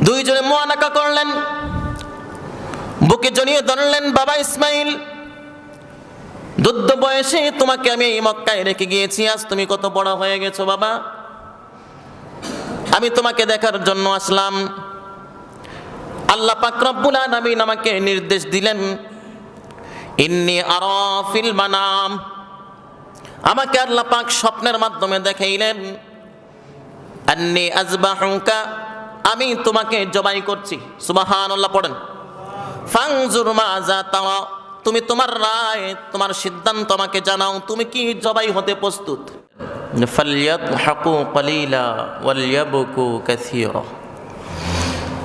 দুইজনে মুআনাকা করলেন, বুকে জড়িয়ে ধরলেন। বাবা ইসমাইল, দুধ বয়সে তোমাকে আমি এই মক্কায় রেখে গিয়েছি, আজ তুমি কত বড় হয়ে গেছো বাবা, আমি তোমাকে দেখার জন্য আসলাম। আল্লাহ পাক রব্বুল আলামিন আমাকে নির্দেশ দিলেন, ইন্নী আরা ফিল মানাম, আমাকে আল্লাহ পাক স্বপ্নের মাধ্যমে দেখাইলেন, আন্নী আযবাহুকা, আমি তোমাকে জবাই করছি। সুবহানাল্লাহ পড়েন। ফানজুর মাযা তারা, তুমি তোমার রায়, তোমার সিদ্ধান্ত আমাকে জানাও, তুমি কি জবাই হতে প্রস্তুত? ফালইয়াদহাকু কালিলা ওয়ালইয়াবকু কাসীরা,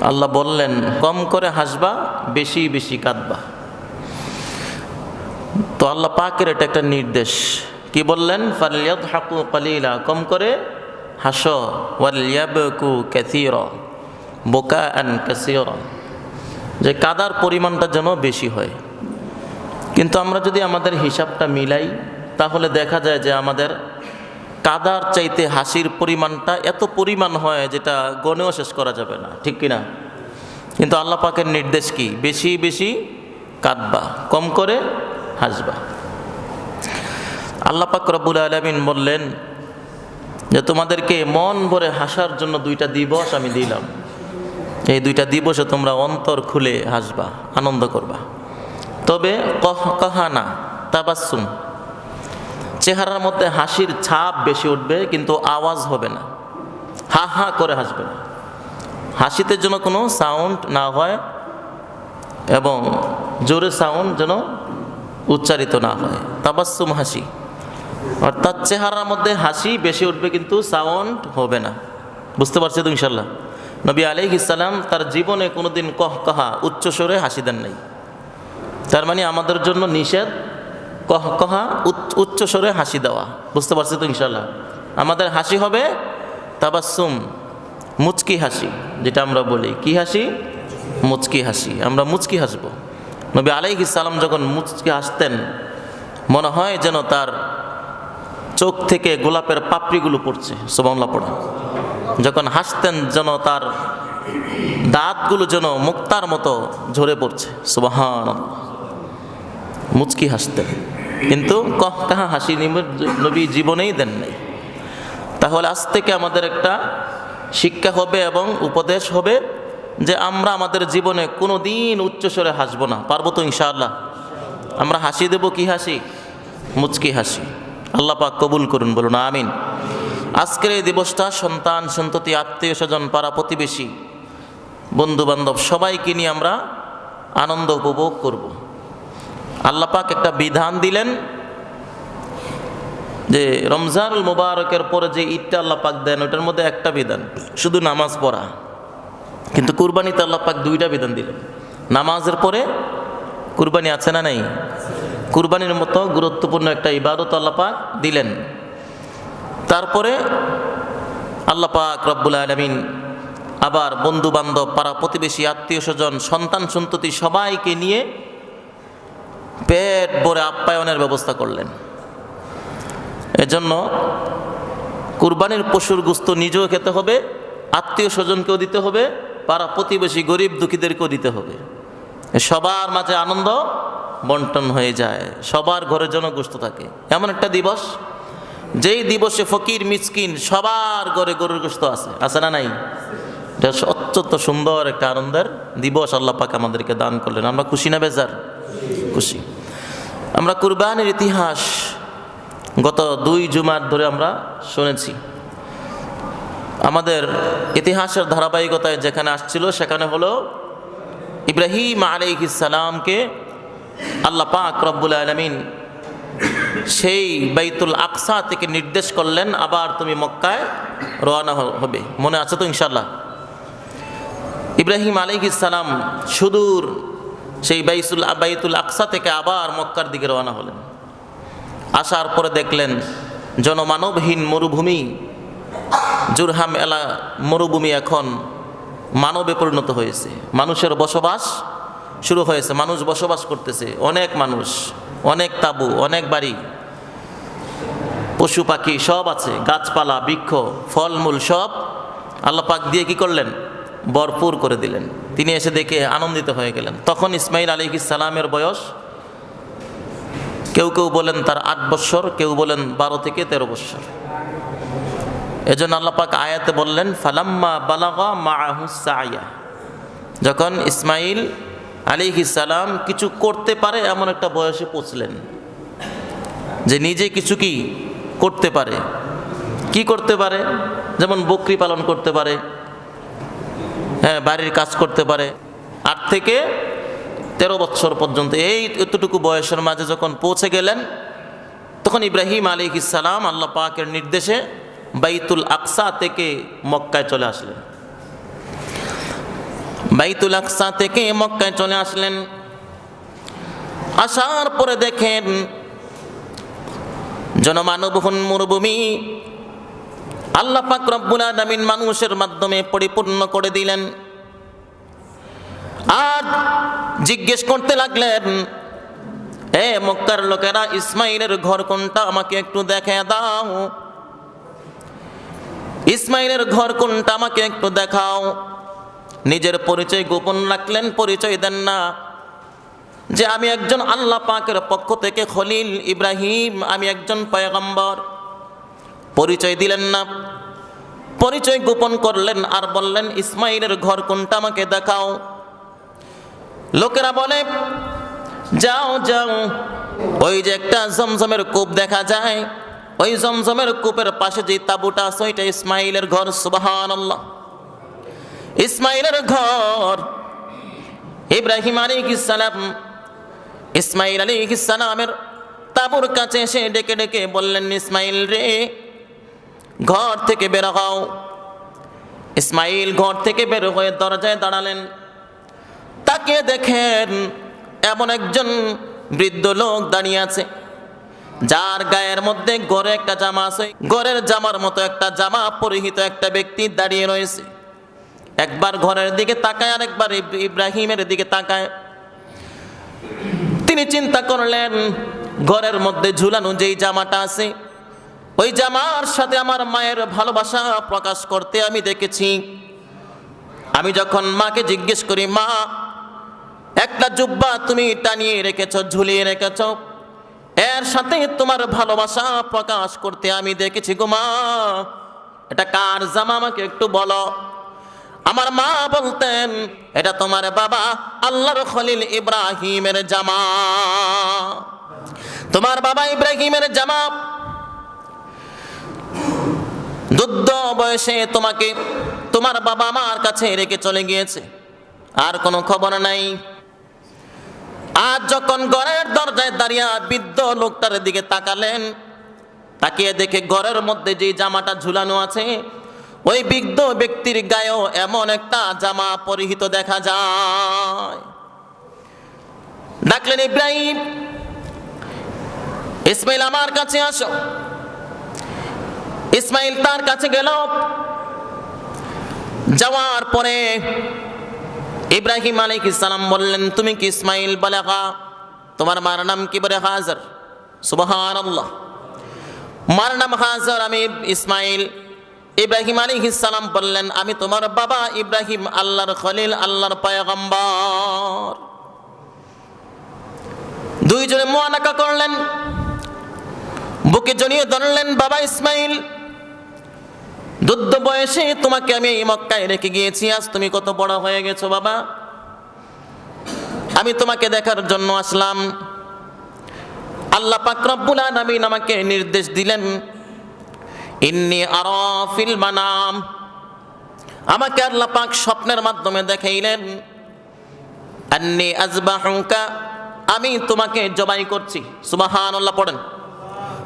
আল্লাহ বললেন কম করে হাসবা, বেশি বেশি কাঁদবা। তো আল্লাহ পাকের এটা একটা নির্দেশ। কি বললেন? ফালইয়াদহাকু কালিলা, কম করে হাসো, ওয়ালইয়াবকু কাসীরা, বুকাআন কাসীরা, যে কাদার পরিমাণটা যেন বেশি হয়। কিন্তু আমরা যদি আমাদের হিসাবটা মিলাই, তাহলে দেখা যায় যে আমাদের কাদার চাইতে হাসির পরিমাণটা এত পরিমাণ হয় যেটা গণেও শেষ করা যাবে না, ঠিক কিনা? কিন্তু আল্লাহ পাকের নির্দেশ কি? বেশি বেশি কাঁদবা, কম করে হাসবা। আল্লাহ পাক রব্বুল আলামিন বললেন যে তোমাদেরকে মন ভরে হাসার জন্য 2টা দিবস আমি দিলাম, এই 2টা দিবসে তোমরা অন্তর খুলে হাসবা, আনন্দ করবা। তবে কহকাহানা তাবাসসুম, চেহারার মধ্যে হাসির ছাপ বেশি উঠবে, কিন্তু আওয়াজ হবে না, হা হা করে হাসবে না। হাসিতে যেন কোনো সাউন্ড না হয় এবং জোরে সাউন্ড যেন উচ্চারিত না হয়। তাবাসসুম হাসি, অর্থাৎ চেহারার মধ্যে হাসি বেশি উঠবে কিন্তু সাউন্ড হবে না। বুঝতে পারছি তো ইনশাল্লাহ? নবী আলাইহিস সালাম তার জীবনে কোনোদিন কহকাহা উচ্চস্বরে হাসি দেন নাই। তার মানে আমাদের জন্য নিষেধ কহকাহা উচ্চস্বরে হাসি দেওয়া। বুঝতে পারছি তো ইনশাল্লাহ? আমাদের হাসি হবে তাবাসসুম, মুচকি হাসি, যেটা আমরা বলি কি হাসি? মুচকি হাসি। আমরা মুচকি হাসবো। নবী আলাইহিস সালাম যখন মুচকি হাসতেন, মনে হয় যেন তার চোখ থেকে গোলাপের পাপড়িগুলো পড়ছে। সুবহানাল্লাহ পড়ে। যখন হাসতেন যেন তার দাঁতগুলো যেন মুক্তার মতো ঝরে পড়ছে। সুবহানাল্লাহ। মুচকি হাসতেন, কিন্তু কহকাহা হাসি নবী জীবনেই দেন নাই। তাহলে আজ থেকে আমাদের একটা শিক্ষা হবে এবং উপদেশ হবে যে আমরা আমাদের জীবনে কোনো দিন উচ্চস্বরে হাসবো না। পারবো তো ইনশাআল্লাহ? আমরা হাসি দেব কি হাসি? মুচকি হাসি। আল্লাহ পাক কবুল করুন, বলুন আমিন। আজকের এই দিবসটা সন্তান সন্ততি, আত্মীয় স্বজন, পাড়া প্রতিবেশী, বন্ধু বান্ধব সবাইকে নিয়ে আমরা আনন্দ উপভোগ করব। আল্লাহ পাক একটা বিধান দিলেন যে রমজানুল মুবারকের পরে যে ঈদটা আল্লাহ পাক দেন, ওটার মধ্যে একটা বিধান শুধু নামাজ পড়া। কিন্তু কুরবানিতে আল্লাহ পাক 2টা বিধান দিলেন। নামাজের পরে কুরবানি আছে না নাই? কুরবানির মতো গুরুত্বপূর্ণ একটা ইবাদত আল্লাহ পাক দিলেন। তারপরে আল্লাহ পাক রব্বুল আলামিন আবার বন্ধু বান্ধব, পাড়া প্রতিবেশী, আত্মীয় স্বজন, সন্তান সন্ততি সবাইকে নিয়ে পেট ভরে আপ্যায়নের ব্যবস্থা করলেন। এজন্য কুরবানির পশুর গোশত নিজেও খেতে হবে, আত্মীয় স্বজনকেও দিতে হবে, পাড়া প্রতিবেশী গরিব দুঃখীদেরকেও দিতে হবে। সবার মাঝে আনন্দ বন্টন হয়ে যায়, সবার ঘরে যেন গোশত থাকে। এমন একটা দিবস, যেই দিবসে ফকির মিসকিন সবার ঘরে গরুর গোশত আছে না নাই? এটা অত্যন্ত সুন্দর একটা আনন্দের দিবস আল্লাহ পাক আমাদেরকে দান করলেন। আমরা খুশি না বেজার? খুশি। আমরা কুরবানির ইতিহাস গত 2 জুমার ধরে আমরা শুনেছি। আমাদের ইতিহাসের ধারাবাহিকতায় যেখানে আসছিল সেখানে হলো ইব্রাহিম আলাইহিস সালামকে আল্লাহ পাক রব্বুল আলামিন সেই বাইতুল আকসা থেকে নির্দেশ করলেন, আবার তুমি মক্কায় রওনা হবে। মনে আছে তো ইনশাআল্লাহ? ইব্রাহিম আলাইহিস সালাম সুদূর সেই বাইতুল আকসা থেকে আবার মক্কার দিকে রওনা হলেন। আসার পরে দেখলেন জনমানবহীন মরুভূমি, জুরহাম এলা মরুভূমি এখন মানবে পরিণত হয়েছে। মানুষের বসবাস শুরু হয়েছে, মানুষ বসবাস করতেছে, অনেক মানুষ, অনেক তাঁবু, অনেক বাড়ি, পশু পাখি সব আছে, গাছপালা, বৃক্ষ, ফলমূল সব আল্লাহ পাক দিয়ে কি করলেন? ভরপুর করে দিলেন। তিনি এসে দেখে আনন্দিত হয়ে গেলেন। তখন ইসমাইল আলাইহিস সালামের বয়স, কেউ কেউ বলেন তার 8 বৎসর, কেউ বলেন 12 থেকে 13 বৎসর। এজন্য আল্লাহ পাক আয়াতে বললেন ফালাম্মা বালাগা মাআহু সায়া, যখন ইসমাইল আলাইহিস সালাম কিছু করতে পারে এমন একটা বয়সে পৌঁছলেন, যে নিজে কিছু কি করতে পারে। কি করতে পারে? যেমন বকরি পালন করতে পারে, হ্যাঁ, বাড়ির কাজ করতে পারে। 8 থেকে 13 বৎসর পর্যন্ত এই এতটুকু বয়সের মাঝে যখন পৌঁছে গেলেন, তখন ইব্রাহিম আলাইহিস সালাম আল্লাহ পাকের নির্দেশে বাইতুল আকসা থেকে মক্কায় চলে আসলেন। বাইতুল আকসা থেকে মক্কায় চলে আসলেন। আসার পরে দেখেন জনমানবহীন মরুভূমি আল্লাহ পাক রব্বুল আলামিন মানুষের মাধ্যমে পরিপূর্ণ করে দিলেন। আর জিজ্ঞেস করতে লাগলেন, এ মক্কার লোকেরা, ইসমাইলের ঘর কোনটা? আমাকে একটু দেখায় দাও। ইসমাইলের ঘর কোনটা? আমাকে একটু দেখাও। নিজের পরিচয় গোপন রাখলেন, পরিচয় দেন না যে আমি একজন আল্লাহ পাকের পক্ষ থেকে খলিল ইব্রাহিম, আমি একজন পয়গম্বর। পরিচয় দিলেন না, পরিচয় গোপন করলেন আর বললেন ইসমাইলের ঘর কোনটা? আমাকে দেখাও। লোকেরা বলে, যাও যাও, ওই যে একটা জমজমের কূপ দেখা যায়, ওই জমজমের কূপের পাশে যে তাঁবুটা আছে ওইটা ইসমাইলের ঘর। সুবহানাল্লাহ, ইসমাইলের ঘর। ইব্রাহিম আলাইহিস সালাম ইসমাইল আলাইহিস সালামের তাঁবুর কাছে এসে ডেকে ডেকে বললেন, ইসমাইল রে, ঘর থেকে বের হও। ইসমাইল ঘর থেকে বের হয়ে দরজায় দাঁড়ালেন। তাকিয়ে দেখেন এমন একজন বৃদ্ধ লোক দাঁড়িয়ে আছে, যার গায়ের মধ্যে গড়ে একটা জামা আছে, গড়ের জামার মতো একটা জামা পরিহিত একটা ব্যক্তি দাঁড়িয়ে রয়েছে। একবার ঘরের দিকে তাকায় আর একবার ইব্রাহিমের দিকে তাকায়। তিনি চিন্তা করলেন, ঘরের মধ্যে ঝুলানো যেই জামাটা আছে, ওই জামার সাথে আমার মায়ের ভালোবাসা প্রকাশ করতে আমি দেখেছি। আমি যখন মাকে জিজ্ঞেস করি, মা, একটা জুব্বা তুমি টানিয়ে রেখেছ, ঝুলিয়ে রেখেছ, এর সাথে তোমার ভালোবাসা প্রকাশ করতে আমি দেখেছি গো মা, এটা কার জামা আমাকে একটু বলো। আমার মা বলতেন, এটা তোমার বাবা আল্লাহর খলিল ইব্রাহিমের জামা, তোমার বাবা ইব্রাহিমের জামা। দুধ বয়সে তোমাকে তোমার বাবা আমার কাছে রেখে চলে গিয়েছে, আর কোনো খবর নাই। আজ যখন ঘরের দরজায় দাঁড়িয়ে বৃদ্ধ লোকটার দিকে তাকালেন, তাকিয়ে দেখে ঘরের মধ্যে যে জামাটা ঝুলানো আছে, ওই বৃদ্ধ ব্যক্তির গায়েও এমন একটা জামা পরিহিত দেখা যায়। ডাকলেন, ইব্রাহিম, ইসমাইল আমার কাছে আসো। ইসমাইল তার কাছে গেল। যাওয়ার পরে ইব্রাহিম আলাইহিস সালাম বললেন, তুমি কি ইসমাইল? বলে হ্যাঁ। তোমার মার নাম কি? বলে হাজার। সুবহানাল্লাহ, মার নাম হাজার, আমি ইসমাইল। ইব্রাহিম আলাইহিস সালাম বললেন, আমি তোমার বাবা ইব্রাহিম, আল্লাহর খলিল, আল্লাহর পয়গম্বর। দুইজনে মুআনাকা করলেন, বুকে জড়িয়ে ধরলেন। বাবা ইসমাইল, দুধ বয়সে তোমাকে আমি এই মক্কায় রেখে গিয়েছি, আজ তুমি কত বড় হয়ে গেছো বাবা, আমি তোমাকে দেখার জন্য আসলাম। আল্লাহ পাক রব্বুল আলামিন আমাকে নির্দেশ দিলেন, ইন্নী আরা ফিল মানাম, আমাকে আল্লাহ পাক স্বপ্নের মাধ্যমে দেখাইলেন, আন্নী আযবাহুকা, আমি তোমাকে জবাই করছি। সুবহানাল্লাহ পড়েন।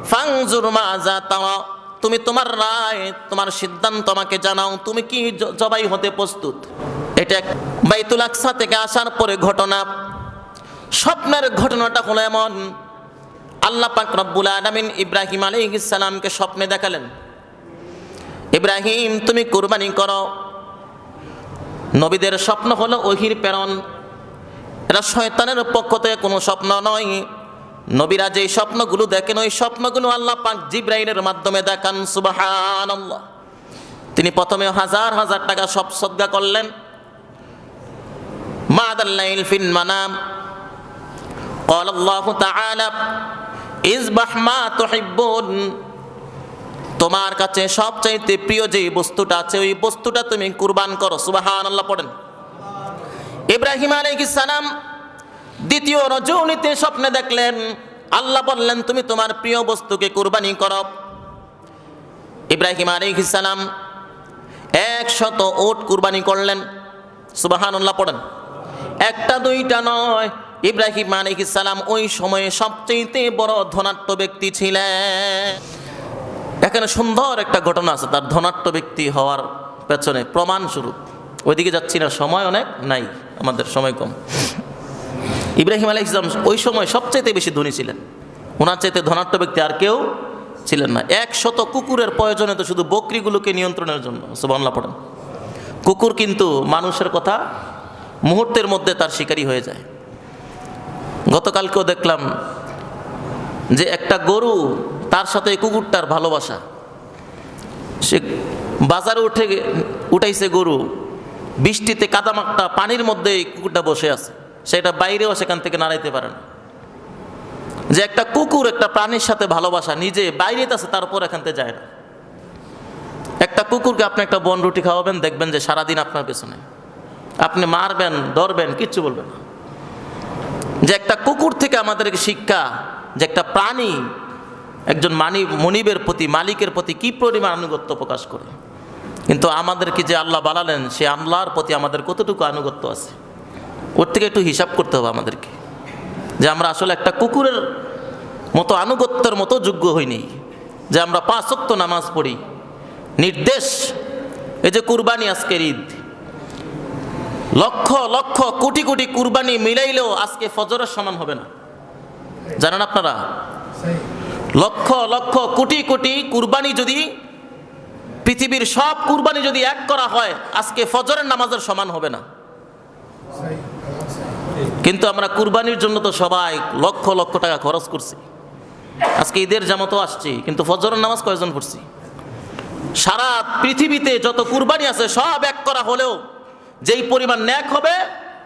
ফানজুর মাযা তারা, তুমি তোমার রায়, তোমার সিদ্ধান্ত আমাকে জানাও, তুমি কি জবাই হতে প্রস্তুত। এটা বাইতুল আকসা থেকে আসার পরে ঘটনা। স্বপ্নের ঘটনাটা হলো এমন, আল্লাহ পাক রব্বুল আলামিন ইব্রাহিম আলাইহিস সালামকে স্বপ্নে দেখালেন, ইব্রাহিম তুমি কুরবানি করো। নবীদের স্বপ্ন হলো ওহীর প্রেরণ, এটা শয়তানের পক্ষ থেকে কোনো স্বপ্ন নয়। নবীরা যেই স্বপ্নগুলো দেখেন, ওই স্বপ্নগুলো আল্লাহ পাক জিবরাইলের মাধ্যমে দেখান। সুবহানাল্লাহ। তিনি প্রথমে হাজার হাজার টাকা সব সদকা করলেন, মাদাল লাইল ফিল মানাম ক্বালা আল্লাহু তাআলা ইযবাহ মা তুহিব্বুন, তোমার কাছে সবচাইতে প্রিয় যে বস্তুটা আছে ওই বস্তুটা তুমি কুরবান করো। সুবহানাল্লাহ পড়েন। ইব্রাহিম আলাইহিস সালাম দ্বিতীয় রজনীতে স্বপ্নে দেখলেন, আল্লাহ বললেন তুমি তোমার প্রিয় বস্তুকে কুরবানি করো। ইব্রাহিম আলাইহিস সালাম 100 উট কুরবানি করলেন। সুবহানাল্লাহ পড়েন। একটা দুইটা নয়, ইব্রাহিম আলাইহিস সালাম ওই সময়ে সবচেয়ে বড় ধনাঢ্য ব্যক্তি ছিলেন। এখানে সুন্দর একটা ঘটনা আছে তার ধনাঢ্য ব্যক্তি হওয়ার পেছনে প্রমাণস্বরূপ। ওইদিকে যাচ্ছি না, সময় অনেক নাই, আমাদের সময় কম। ইব্রাহিম আলাইহিস সালাম ওই সময় সবচাইতে বেশি ধনী ছিলেন, ওনার চাইতে ধনাঢ্য ব্যক্তি আর কেউ ছিলেন না। 100 কুকুরের প্রয়োজনে তো শুধু বকরিগুলোকে নিয়ন্ত্রণের জন্য। সুবহানাল্লাহ পড়েন। কুকুর কিন্তু মানুষের কথা মুহূর্তের মধ্যে তার শিকারী হয়ে যায়। গতকালকেও দেখলাম যে একটা গরু, তার সাথে কুকুরটার ভালোবাসা। সে বাজারে উঠাইছে গরু, বৃষ্টিতে কাদামাকটা পানির মধ্যে কুকুরটা বসে আছে, সেটা বাইরেও সেখান থেকে নাড়াইতে পারে না। যে একটা কুকুর একটা প্রাণীর সাথে ভালোবাসা, নিজে বাইরেতে আছে তারপর এখান থেকে যায় না। একটা কুকুরকে আপনি একটা বন রুটি খাওয়াবেন, দেখবেন যে সারাদিন আপনার পেছনে, আপনি মারবেন ধরবেন কিচ্ছু বলবেন না। যে একটা কুকুর থেকে আমাদেরকে শিক্ষা যে একটা প্রাণী একজন মনিবের প্রতি, মালিকের প্রতি কি পরিমাণ আনুগত্য প্রকাশ করে। কিন্তু আমাদেরকে যে আল্লাহ বানালেন, সে আল্লাহর প্রতি আমাদের কতটুকু আনুগত্য আছে, ওর থেকে একটু হিসাব করতে হবে আমাদেরকে, যে আমরা আসলে একটা কুকুরের মতো আনুগত্যের মতো যোগ্য হইনি। যে আমরা 5 ওয়াক্ত নামাজ পড়ি, নির্দেশ এই যে কুরবানি, আজকের ঈদ, লক্ষ লক্ষ কোটি কোটি কুরবানি মিলাইলেও আজকে ফজরের সমান হবে না, জানেন আপনারা? লক্ষ লক্ষ কোটি কোটি কুরবানি যদি পৃথিবীর সব কুরবানি যদি এক করা হয়, আজকে ফজরের নামাজের সমান হবে না। কিন্তু আমরা কুরবানির জন্য তো সবাই লক্ষ লক্ষ টাকা খরচ করছি। আজকে ঈদের জামাতও আসছি, কিন্তু ফজরের নামাজ কয়জন পড়ছি? সারা পৃথিবীতে যত কুরবানি আছে সব এক করা হলেও যেই পরিমাণ ন্যাক হবে,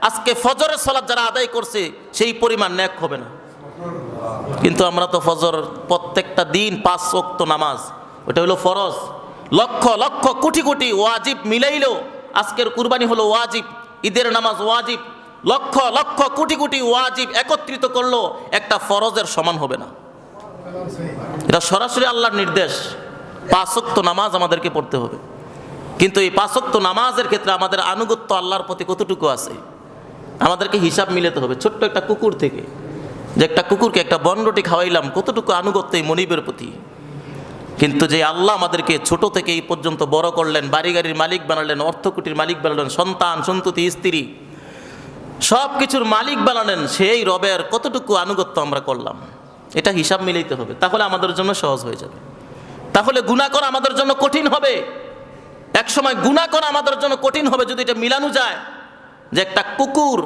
আজকে ফজরের সালাত যারা আদায় করছে সেই পরিমাণ ন্যাক হবে না। কিন্তু আমরা তো ফজর প্রত্যেকটা দিন 5 ওয়াক্ত নামাজ, ওটা হলো ফরজ। লক্ষ লক্ষ কোটি কোটি ওয়াজিব মিলাইলেও আজকের কুরবানি হলো ওয়াজিব, ঈদের নামাজ ওয়াজিব। লক্ষ লক্ষ কোটি কোটি ওয়াজিব একত্রিত করলো একটা ফরজের সমান হবে না। এটা সরাসরি আল্লাহর নির্দেশ, 5 ওয়াক্ত নামাজ আমাদেরকে পড়তে হবে। কিন্তু এই 5 ওয়াক্ত নামাজের ক্ষেত্রে আমাদের আনুগত্য আল্লাহর প্রতি কতটুকু আছে আমাদেরকে হিসাব মিলাতে হবে। ছোট্ট একটা কুকুর থেকে, যে একটা কুকুরকে একটা বনরুটি খাওয়াইলাম, কতটুকু আনুগত্য এই মনিবের প্রতি। কিন্তু যে আল্লাহ আমাদেরকে ছোট থেকে এই পর্যন্ত বড় করলেন, বাড়ি গাড়ির মালিক বানালেন, অর্থকুটির মালিক বানালেন, সন্তান সন্ততি স্ত্রী সব কিছুর মালিক বানালেন, সেই রবের কতটুকু আনুগত্য আমরা করলাম, এটা হিসাব মিলাইতে হবে। তাহলে আমাদের জন্য সহজ হয়ে যাবে। তাহলে গুনাহ করা আমাদের জন্য কঠিন হবে। এক সময় গুনাহ করা আমাদের জন্য কঠিন হবে যদি এটা মিলানো যায় যে একটা কুকুর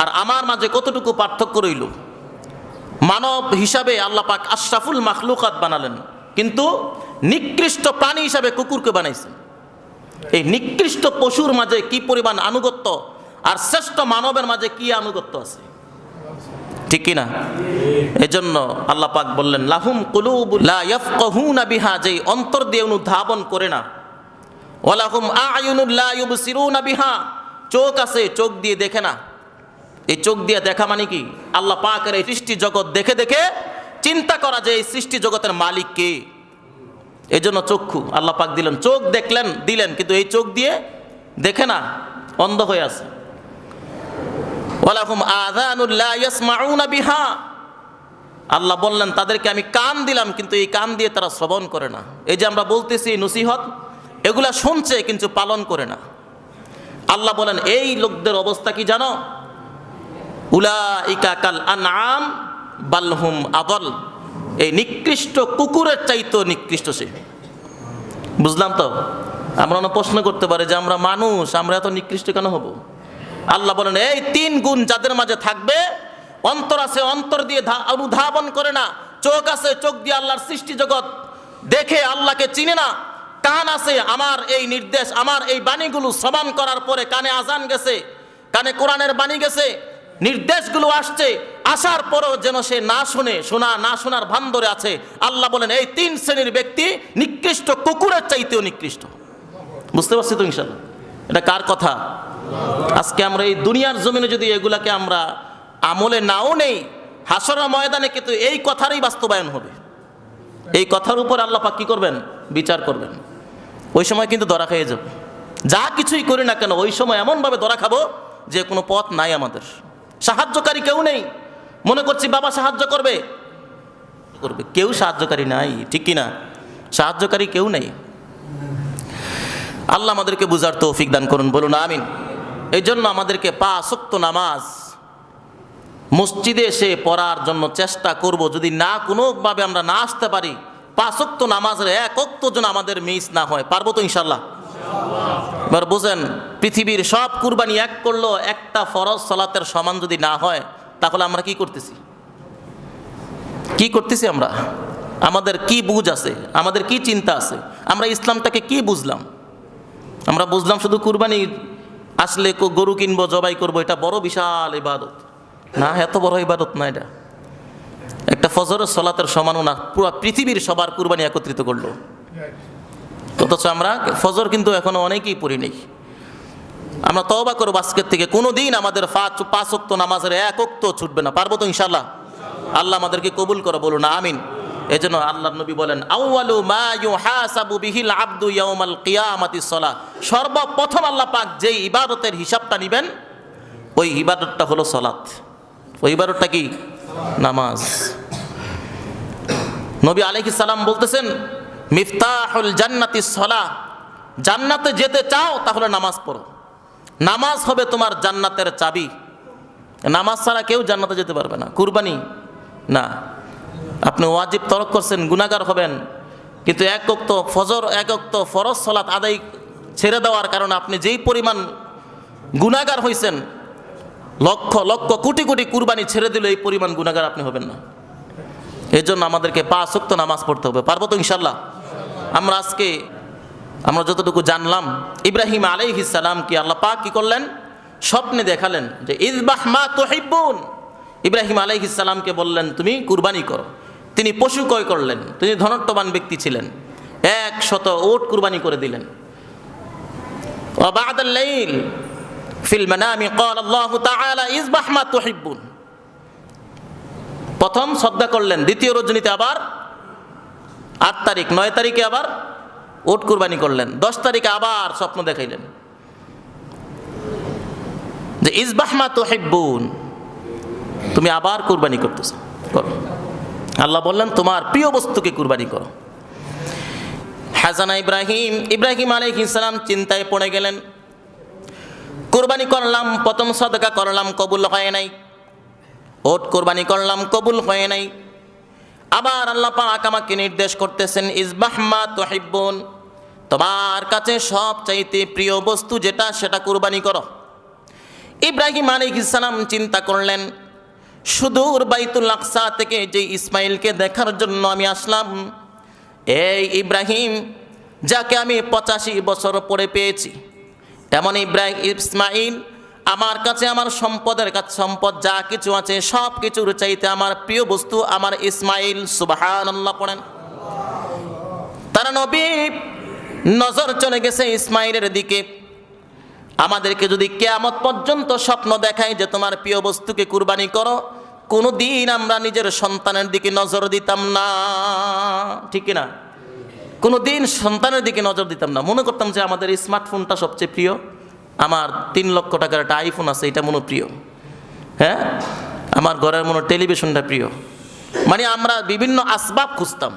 আর আমার মাঝে কতটুকু পার্থক্য রইল। মানব হিসাবে আল্লাহ পাক আশরাফুল মাখলুকাত বানালেন, কিন্তু নিকৃষ্ট প্রাণী হিসাবে কুকুরকে বানাইছেন। এই নিকৃষ্ট পশুর মাঝে কি পরিমাণ আনুগত্য আর শ্রেষ্ঠ মানবের মাঝে কি আনুগত্য আছে, ঠিক কি না? এজন্য আল্লাহ পাক বললেন লাহুম কুলুবুন লা ইয়াফকাহুনা বিহা, যেই অন্তর দিয়ে অনুধাবন করে না। ওয়ালাহুম আ'য়ুনুন লা ইউবসিরুনা বিহা, চোখ আছে চোখ দিয়ে দেখে না। এই চোখ দিয়ে দেখা মানে কি? আল্লাহ পাকের এই সৃষ্টি জগৎ দেখে দেখে চিন্তা করা যে এই সৃষ্টি জগতের মালিক কে। এই জন্য চক্ষু আল্লাহ পাক দিলেন, চোখ দিলেন, কিন্তু এই চোখ দিয়ে দেখে না, অন্ধ হয়ে আছে। ওয়ালাহুম আযানুন লা ইয়াসমাউনা বিহা, আল্লাহ বললেন তাদেরকে আমি কান দিলাম, কিন্তু এই কান দিয়ে তারা শ্রবণ করে না। এই যে আমরা বলতেছি নসিহত, এগুলা শুনছে কিন্তু পালন করে না। আল্লাহ বলেন এই লোকদের অবস্থা কি জানো? উলাইকা কাল আনআম বাল হুম আদল, এই নিকৃষ্ট কুকুরের চাইতো নিকৃষ্ট সে। বুঝলাম তো? আমরা প্রশ্ন করতে পারি যে আমরা মানুষ, আমরা এত নিকৃষ্ট কেন হব? আল্লাহ বলেন এই 3 গুণ যাদের মাঝে থাকবে, অন্তর আছে অন্তর দিয়ে অনুধাবন করে না, চোখ আছে চোখ দিয়ে আল্লাহর সৃষ্টি জগৎ দেখে আল্লাহকে চিনে না, কান আছে আমার এই নির্দেশ আমার এই বাণীগুলো শ্রবণ করার পরে কানে আজান গেছে, কানে কোরআনের বাণী গেছে, নির্দেশগুলো আসছে, আসার পরও যেন সে না শুনে, না শোনার ভান ধরে আছে। আল্লাহ বলেন এই 3 শ্রেণীর ব্যক্তি নিকৃষ্ট, কুকুরের চাইতেও নিকৃষ্ট। বুঝতে পারছি তো ইনশাআল্লাহ? এটা কার কথা? আজকে আমরা এই দুনিয়ার জমিনে যদি এগুলাকে আমরা আমলে নাও নেই, হাসরের ময়দানে কিন্তু এই কথারই বাস্তবায়ন হবে। এই কথার উপর আল্লাহ পাক কি করবেন? বিচার করবেন। ওই সময় কিন্তু ধরা খেয়ে যাব। যা কিছুই করি না কেন ওই সময় এমনভাবে ধরা খাবো যে কোনো পথ নাই আমাদের, সাহায্যকারী কেউ নেই। মনে করছি বাবা সাহায্য করবে, কেউ সাহায্যকারী নাই, ঠিক কিনা? সাহায্যকারী কেউ নেই। আল্লাহ আমাদেরকে বুঝার তৌফিক দান করুন, বলুন আমিন। এই জন্য আমাদেরকে 5 ওয়াক্ত নামাজ মসজিদে এসে পড়ার জন্য চেষ্টা করব। যদি না কোনোভাবে আমরা না আসতে পারি, 5 ওয়াক্ত নামাজের 1 ওয়াক্ত যেন আমাদের মিস না হয়। পারবো তো ইনশাল্লাহ? এবার বুঝেন, পৃথিবীর সব কুরবানি এক করলো, একটা ফরজ সালাতের সমান যদি না হয়, তাহলে আমরা কি করতেছি? কি করতেছি আমরা? আমাদের কি বুঝ আছে? আমাদের কি চিন্তা আছে? আমরা ইসলামটাকে কি বুঝলাম? আমরা বুঝলাম শুধু কুরবানি আসলে গরু কিনবো, জবাই করবো, এটা বড় বিশাল ইবাদত। না, এত বড় ইবাদত না এটা। একটা ফজরের সালাতের সমানও না, পুরো পৃথিবীর সবার কুরবানি একত্রিত করলো। অথচ আমরা ফজর কিন্তু এখনো অনেকেই পড়ি নেই। আমরা তওবা করব আজকের থেকে, কোনো দিন আমাদের 5 ওয়াক্ত নামাজের 1 ওয়াক্ত ছুটবে না। পারবো তো ইনশাআল্লাহ? আল্লাহ আমাদেরকে কবুল করো, বলুন আমিন। এজন্য আল্লাহর নবী বলেন, আউয়ালু মা ইউহাসাবু বিহিল আবদু ইয়াউমাল কিয়ামাতিস সালাহ। সর্বপ্রথম আল্লাহ পাক যেই ইবাদতের হিসাবটা নেবেন, ওই ইবাদতটা হলো সালাত। ওই ইবাদতটা কি? নামাজ। নবী আলাইহিস সালাম বলতেছেন, মিফতাহুল জান্নাতিস সালাহ। জান্নাতে যেতে চাও তাহলে নামাজ পড়ো। নামাজ হবে তোমার জান্নাতের চাবি। নামাজ ছাড়া কেউ জান্নাতে যেতে পারবে না। কুরবানি না, আপনি ওয়াজিব তরক করছেন, গুনাহগার হবেন। কিন্তু 1 ওয়াক্ত ফজর, 1 ওয়াক্ত ফরজ সালাত আদায় ছেড়ে দেওয়ার কারণে আপনি যেই পরিমাণ গুনাহগার হয়েছেন, লক্ষ লক্ষ কোটি কোটি কুরবানি ছেড়ে দিলে এই পরিমাণ গুনাহগার আপনি হবেন না। এই জন্য আমাদেরকে 5 ওয়াক্ত নামাজ পড়তে হবে। পারবো তো ইনশাল্লাহ? আমরা যতটুকু জানলাম, ইব্রাহিম আলাইহিস সালাম কি আল্লাহ পাক কি করলেন? স্বপ্নে দেখালেন যে ইযবাহ মা তুহিব্বুন। ইব্রাহিম আলাইহিস সালামকে বললেন তুমি কুরবানি করো। তিনি পশু ক্রয় করলেন। তিনি ধনট্টবান ব্যক্তি ছিলেন। 100 উট কুরবানি করে দিলেন। ওয়া বা'দাল লাইল ফিল মানামি ক্বালা আল্লাহু তাআলা ইযবাহ মা তুহিব্বুন। প্রথম সদকা করলেন, দ্বিতীয় রজনীতে আবার 8 তারিখ, 9 তারিখে আবার উট কুরবানি করলেন, 10 তারিখে আবার স্বপ্ন দেখাইলেন যে ইযবাহ মা তুহিব্বুন, তুমি আবার কুরবানি করতেছ, করো। আল্লাহ বললেন তোমার প্রিয় বস্তুকে কুরবানি করো। হাসানা ইব্রাহিম আলাইহিস সালাম চিন্তায় পড়ে গেলেন। কুরবানি করলাম, প্রথম সদকা করলাম, কবুল হয় নাই। উট কুরবানি করলাম, কবুল হয় নাই। আবার আল্লাহ পাক আমাকে নির্দেশ করতেছেন ইযবাহ মা তুহিব্বুন, তোমার কাছে সবচাইতে প্রিয় বস্তু যেটা সেটা কুরবানি করো। ইব্রাহিম আলাইহিস সালাম চিন্তা করলেন, সুদূর বাইতুল আকসা থেকে যে ইসমাইলকে দেখার জন্য আমি আসলাম, এই ইব্রাহিম যাকে আমি 85 বছর পরে পেয়েছি, এমন ইসমাইল আমার কাছে, আমার সম্পদের কাছে, সম্পদ যা কিছু আছে সব কিছুর চাইতে আমার প্রিয় বস্তু আমার ইসমাইল। সুবহানাল্লাহ পড়েন। তারা নবী নজর চলে গেছে ইসমাইলের দিকে। আমাদেরকে যদি কিয়ামত পর্যন্ত স্বপ্ন দেখায় যে তোমার প্রিয় বস্তুকে কুরবানি করো, কোনো দিন আমরা নিজের সন্তানের দিকে নজর দিতাম না, ঠিক না? কোনো দিন সন্তানের দিকে নজর দিতাম না। মনে করতাম যে আমাদের স্মার্টফোনটা সবচেয়ে প্রিয়, আমার 3 লক্ষ টাকার একটা আইফোন আছে, এটা মনে প্রিয়। হ্যাঁ, আমার ঘরের মনে টেলিভিশনটা প্রিয়। মানে আমরা বিভিন্ন আসবাব খুঁজতাম,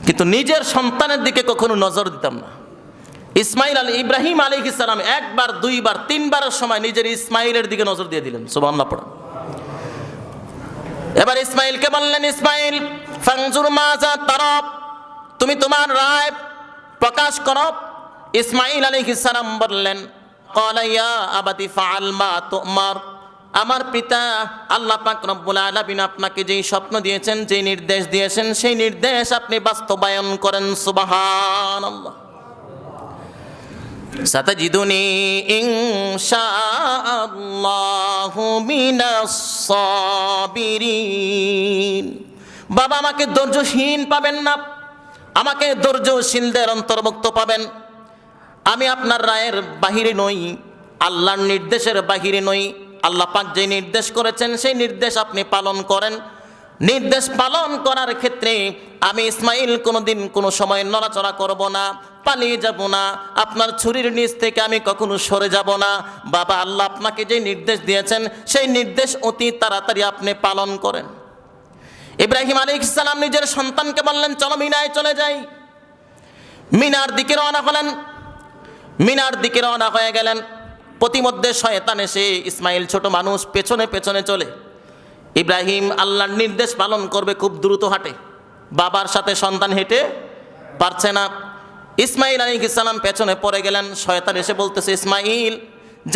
কিন্তু নিজের সন্তানের দিকে কখনো নজর দিতাম না। ইব্রাহিম আলাইহিস সালাম 1 বার 2 বার 3 বারের সময় নিজের ইসমাইলের দিকে নজর দিয়ে দিলেন। সুবহানাল্লাহ পড়া। এবার ইসমাইলকে বললেন, ইসমাইল ফানজুর মাযা তারা, তুমি তোমার রায় প্রকাশ করো। ইসমাইল আলাইহিস সালাম বললেন, ক্বালা ইয়া আবাতি ফাআল মা তুমার, আমার পিতা আল্লাহ পাক রব্বুল আলামিন আপনাকে যেই স্বপ্ন দিয়েছেন, যেই নির্দেশ দিয়েছেন, সেই নির্দেশ আপনি বাস্তবায়ন করেন। সুবহানাল্লাহ। সাতাজিদুনি ইনশাআল্লাহু মিনাস সাবিরিন। বাবা, আমাকে ধৈর্যহীন পাবেন না, আমাকে ধৈর্যশীলদের অন্তর্ভুক্ত পাবেন। আমি আপনার রায়ের বাহিরে নই, আল্লাহর নির্দেশের বাহিরে নই। আল্লাহ পাক যে নির্দেশ করেছেন সেই নির্দেশ আপনি পালন করেন। নির্দেশ পালন করার ক্ষেত্রে আমি ইসমাইল কোনোদিন কোনো সময় নড়াচড়া করব না, পালিয়ে যাব না, আপনার ছুরির নিচ থেকে আমি কখনো সরে যাব না। বাবা, আল্লাহ আপনাকে যে নির্দেশ দিয়েছেন সেই নির্দেশ অতি তাড়াতাড়ি আপনি পালন করেন। ইব্রাহিম আলাইহিস সালাম নিজের সন্তানকে বললেন, চলো মিনায় চলে যাই। মিনার দিকে রওনা হলেন। মিনার দিকে রওনা হয়ে গেলেন। প্রতিমধ্যে শয়তান এসে, ইসমাইল ছোট মানুষ, পেছনে পেছনে চলে। ইব্রাহিম আল্লাহর নির্দেশ পালন করবে, খুব দ্রুত হাঁটে। বাবার সাথে সন্তান হেঁটে পারছে না। ইসমাইল আলাইহিস সালাম পেছনে পড়ে গেলেন। শয়তান এসে বলতেছে, ইসমাইল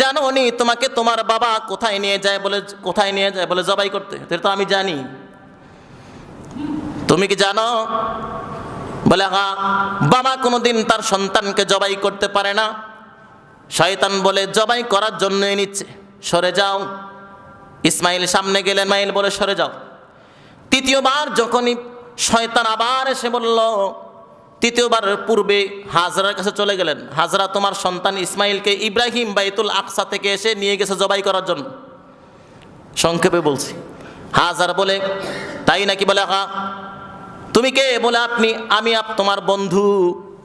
জানো নি তোমাকে তোমার বাবা কোথায় নিয়ে যায় বলে জবাই করতে? তো আমি জানি। তুমি কি জানো? বলে হ্যাঁ। বাবা কোনোদিন তার সন্তানকে জবাই করতে পারে না। শয়তান বলে, জবাই করার জন্যই নিচ্ছে, সরে যাও। ইসমাইল সামনে গেলেন, ইসমাইল বলে সরে যাও। তৃতীয়বার যখনই শয়তান আবার এসে বলল, তৃতীয়বার পূর্বে হাজরার কাছে চলে গেলেন। হাজরা তোমার সন্তান ইসমাইলকে ইব্রাহিম বাইতুল আকসা থেকে এসে নিয়ে গেছে জবাই করার জন্য। সংক্ষেপে বলছি। হাজার বলে, তাই নাকি? বলে হ্যাঁ। তুমি কে? বলে আমি তোমার বন্ধু,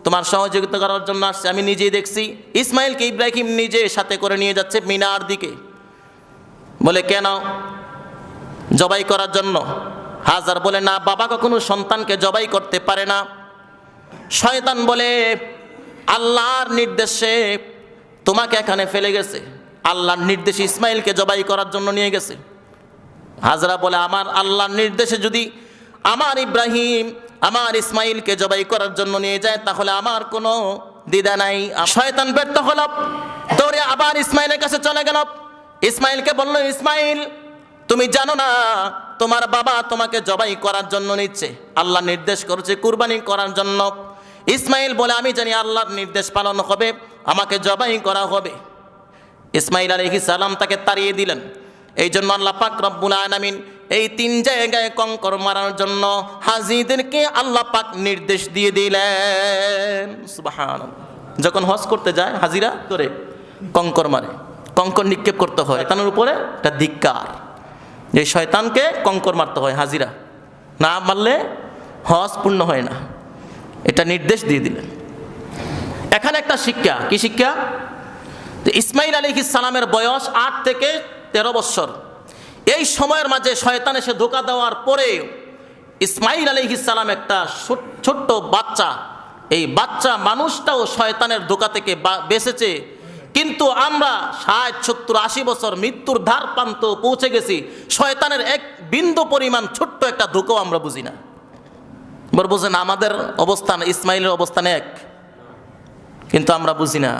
তোমার সহযোগিতা করার জন্য আসছি। আমি নিজেই দেখছি ইসমাইলকে ইব্রাহিম নিজে সাথে করে নিয়ে যাচ্ছে মিনার দিকে। বলে কেন? জবাই করার জন্য। হাজার বলে, না, বাবা কখনো সন্তানকে জবাই করতে পারে না। শয়তান বলে, আল্লাহর নির্দেশে তোমাকে এখানে ফেলে গেছে, আল্লাহর নির্দেশে ইসমাইলকে জবাই করার জন্য নিয়ে গেছে। হাজরা বলে, আমার আল্লাহর নির্দেশে যদি আমার ইব্রাহিম আমার ইসমাইলকে জবাই করার জন্য নিয়ে যায় তাহলে আমার কোনো দ্বিধা নাই। শয়তান ব্যর্থ হল, দৌড়ে আবার ইসমাইলের কাছে চলে গেল। ইসমাইলকে বলল, ইসমাইল তুমি জানো না তোমার বাবা তোমাকে জবাই করার জন্য নিচ্ছে, আল্লাহ নির্দেশ করেছে কুরবানি করার জন্য। ইসমাইল বলে, আমি জানি আল্লাহর নির্দেশ পালন হবে, আমাকে জবাই করা হবে। ইসমাইল আলাইহিস সালাম তাকে তাড়িয়ে দিলেন। এই জন্য আল্লাহ পাক রব্বুল আলামিন এই 3 জায়গায় কঙ্কর মারার জন্য হাজিদেরকে আল্লাহ পাক নির্দেশ দিয়ে দিলেন। সুবহানাল্লাহ। যখন হজ করতে যায় হাজিরা করে কঙ্কর মারে, কঙ্কর নিক্ষেপ করতে হয় শয়তানের উপরে। এটা ধিক্কার, এই শয়তানকে কঙ্কর মারতে হয় হাজিরা, না মারলে হজ পূর্ণ হয় না। এটা নির্দেশ দিয়ে দিলেন। এখানে একটা শিক্ষা, কি শিক্ষা? ইসমাইল আলাইহিস সালামের বয়স 8 থেকে 13 বছর। এই সময়ের মাঝে শয়তান এসে ধোঁকা দেওয়ার পরে ইসমাইল আলাইহিস সালাম একটা ছোট্ট বাচ্চা, এই বাচ্চা মানুষটাও শয়তানের ধোঁকা থেকে বেঁচেছে। কিন্তু আমরা 60, 70, 80 বছর মৃত্যুর ধার প্রান্ত পৌঁছে গেছি, শয়তানের এক বিন্দু পরিমাণ ছোট্ট একটা ধোঁকাও আমরা বুঝি না। বুঝেন আমাদের অবস্থান ইসমাইলের অবস্থান এক, কিন্তু আমরা বুঝি না।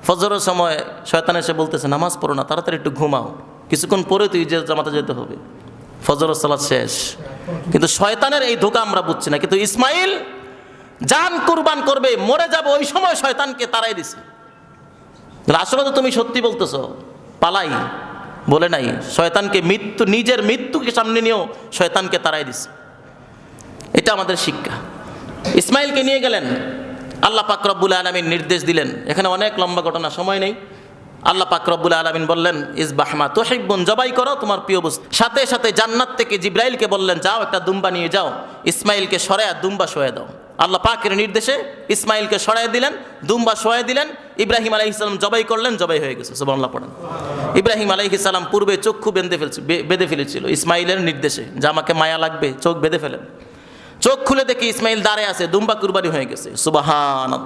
ফজরের সময় শয়তান এসে বলতেছে, নামাজ পড়ো না, তাড়াতাড়ি একটু ঘুমাও, কিছুক্ষণ পরে তুই যে জামাতে যেতে হবে, ফজরের সালাত শেষ। কিন্তু শয়তানের এই ধোঁকা আমরা বুঝছি না। কিন্তু ইসমাইল জান কুরবান করবে, মরে যাবে, ওই সময় শয়তানকে তাড়াই দিছে। আসলে তো তুমি সত্যি বলতেছো, পালাই বলে নাই। শয়তানকে নিজের মৃত্যুকে সামনে নিয়েও শয়তানকে তাড়াই দিছে। এটা আমাদের শিক্ষা। ইসমাইলকে নিয়ে গেলেন, আল্লাহ পাক রব্বুল আলামিন নির্দেশ দিলেন। এখানে অনেক লম্বা ঘটনা, সময় নেই। আল্লাহ পাক রব্বুল আলামিন বললেন, ইজবাহ মা তুহিব্বুন, জবাই করো তোমার প্রিয় বস্তু। সাথে সাথে জান্নাত থেকে জিবরাইলকে বললেন, যাও একটা দুম্বা নিয়ে যাও, ইসমাইলকে সরায়া দুম্বা শোয়া দাও। আল্লাহ পাকের নির্দেশে ইসমাইলকে সরাই দিলেন, দুম্বা শোয়া দিলেন। ইব্রাহিম আলাইহিস সালাম জবাই করলেন, জবাই হয়ে গেছে। সুবহানাল্লাহ পড়েন। ইব্রাহিম আলাইহিস সালাম পূর্বে চক্ষু বেঁধে ফেলেছিল ইসমাইলের নির্দেশে, যে আমাকে মায়া লাগবে, চোখ বেঁধে ফেলেন। চোখ খুলে দেখি ইসমাইল দাঁড়ায় আছে, দুম্বা কুরবানি হয়ে গেছে। সুবহানাল্লাহ।